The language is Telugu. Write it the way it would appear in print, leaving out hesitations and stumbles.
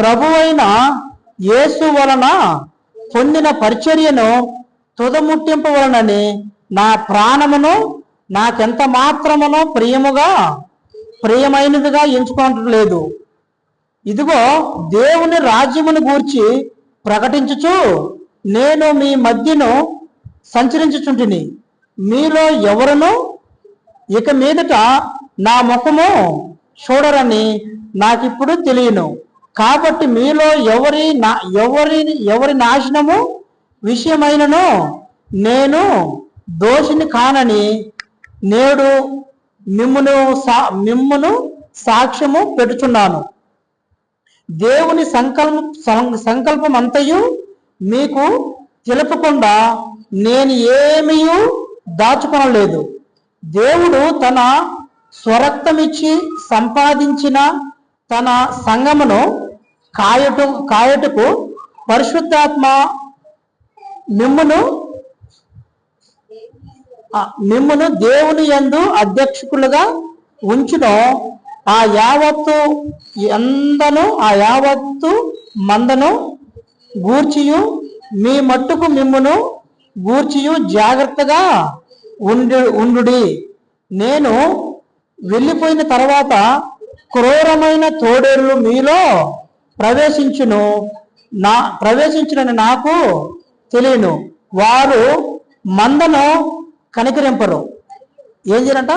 ప్రభువైన యేసు వలన పొందిన పరిచర్యను తుదముట్టింపవలనని నా ప్రాణమును నాకెంత మాత్రమునో ప్రియమైనదిగా ఎంచుకోవట్లేదు. ఇదిగో దేవుని రాజ్యమును గూర్చి ప్రకటించుచు నేను మీ మధ్యను సంచరించుచుంటిని. మీలో ఎవరును ఇక మీదట నా ముఖము చూడరని నాకిప్పుడు తెలియను. కాబట్టి మీలో ఎవరి నాశనము విషయమైనను నేను దోషిని కానని నేడు మిమ్మును సాక్ష్యము పెట్టుచున్నాను. దేవుని సంకల్పం అంతయు మీకు తెలుపకుండా నేను ఏమీ దాచుకొనలేదు. దేవుడు తన స్వరక్తమిచ్చి సంపాదించిన తన సంఘమును కాయటకు పరిశుద్ధాత్మ మిమ్మును దేవుని యందు అధ్యక్షకులుగా ఉంచును. ఆ యావత్తు మందను గూర్చియు మీ మట్టుకు మిమ్మును గూర్చియు జాగ్రత్తగా ఉండుడి. నేను వెళ్ళిపోయిన తర్వాత క్రూరమైన తోడేళ్ళు మీలో ప్రవేశించునని నాకు తెలియను. వారు మందను కనికరింపరు. ఏం చేయాలంట?